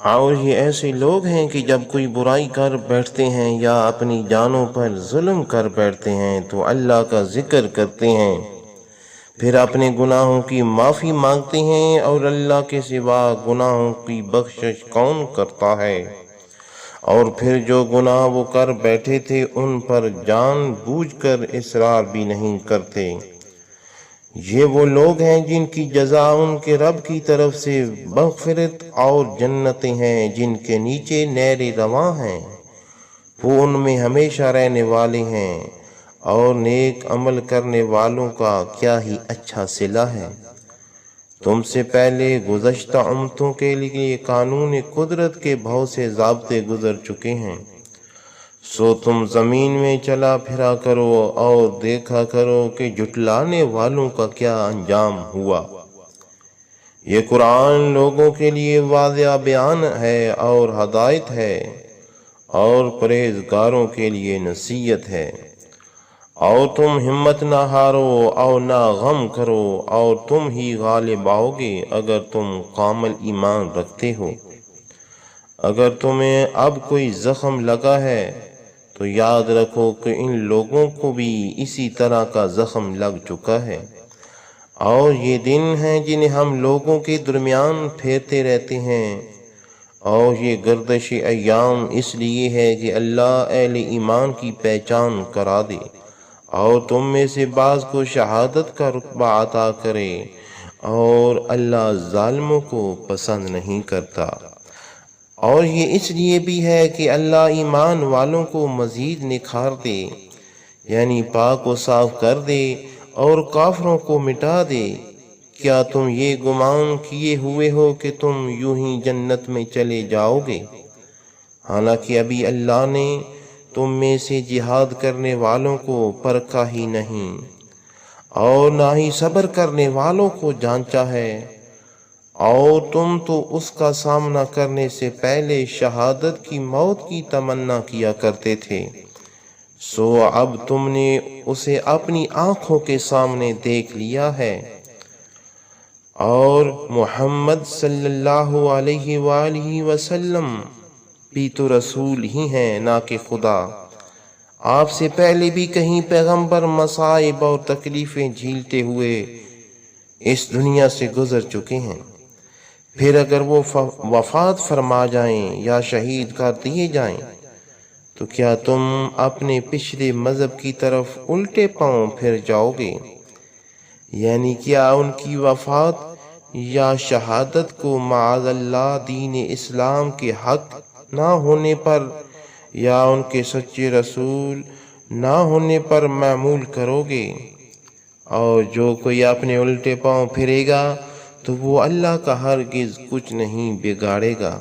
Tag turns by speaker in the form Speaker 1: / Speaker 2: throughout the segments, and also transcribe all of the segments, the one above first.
Speaker 1: اور یہ ایسے لوگ ہیں کہ جب کوئی برائی کر بیٹھتے ہیں یا اپنی جانوں پر ظلم کر بیٹھتے ہیں تو اللہ کا ذکر کرتے ہیں، پھر اپنے گناہوں کی معافی مانگتے ہیں، اور اللہ کے سوا گناہوں کی بخشش کون کرتا ہے؟ اور پھر جو گناہ وہ کر بیٹھے تھے ان پر جان بوجھ کر اصرار بھی نہیں کرتے۔ یہ وہ لوگ ہیں جن کی جزا ان کے رب کی طرف سے مغفرت اور جنتیں ہیں جن کے نیچے نہریں رواں ہیں، وہ ان میں ہمیشہ رہنے والے ہیں، اور نیک عمل کرنے والوں کا کیا ہی اچھا صلہ ہے۔ تم سے پہلے گزشتہ امتوں کے لیے قانون قدرت کے بہت سے ضابطے گزر چکے ہیں، سو تم زمین میں چلا پھرا کرو اور دیکھا کرو کہ جھٹلانے والوں کا کیا انجام ہوا۔ یہ قرآن لوگوں کے لیے واضح بیان ہے اور ہدایت ہے، اور پرہیزگاروں کے لیے نصیحت ہے۔ اور تم ہمت نہ ہارو اور نہ غم کرو، اور تم ہی غالب آؤ گے اگر تم کامل ایمان رکھتے ہو۔ اگر تمہیں اب کوئی زخم لگا ہے تو یاد رکھو کہ ان لوگوں کو بھی اسی طرح کا زخم لگ چکا ہے، اور یہ دن ہیں جنہیں ہم لوگوں کے درمیان پھیرتے رہتے ہیں، اور یہ گردش ایام اس لیے ہے کہ اللہ اہل ایمان کی پہچان کرا دے اور تم میں سے بعض کو شہادت کا رتبہ عطا کرے، اور اللہ ظالموں کو پسند نہیں کرتا۔ اور یہ اس لیے بھی ہے کہ اللہ ایمان والوں کو مزید نکھار دے، یعنی پاک و صاف کر دے اور کافروں کو مٹا دے۔ کیا تم یہ گمان کیے ہوئے ہو کہ تم یوں ہی جنت میں چلے جاؤ گے، حالانکہ ابھی اللہ نے تم میں سے جہاد کرنے والوں کو پرکھا ہی نہیں، اور نہ ہی صبر کرنے والوں کو جانچا ہے، اور تم تو اس کا سامنا کرنے سے پہلے شہادت کی موت کی تمنا کیا کرتے تھے، سو اب تم نے اسے اپنی آنکھوں کے سامنے دیکھ لیا ہے۔ اور محمد صلی اللہ علیہ وآلہ وسلم بھی تو رسول ہی ہیں نہ کہ خدا۔ آپ سے پہلے بھی کہیں پیغمبر مصائب اور تکلیفیں جھیلتے ہوئے اس دنیا سے گزر چکے ہیں، پھر اگر وہ وفات فرما جائیں یا شہید کر دیے جائیں تو کیا تم اپنے پچھلے مذہب کی طرف الٹے پاؤں پھر جاؤ گے؟ یعنی کیا ان کی وفات یا شہادت کو معاذ اللہ دین اسلام کے حق نہ ہونے پر یا ان کے سچے رسول نہ ہونے پر معمول کرو گے؟ اور جو کوئی اپنے الٹے پاؤں پھرے گا تو وہ اللہ کا ہرگز کچھ نہیں بگاڑے گا،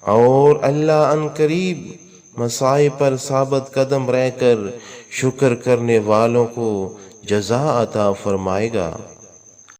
Speaker 1: اور اللہ ان قریب مصائب پر ثابت قدم رہ کر شکر کرنے والوں کو جزا عطا فرمائے گا۔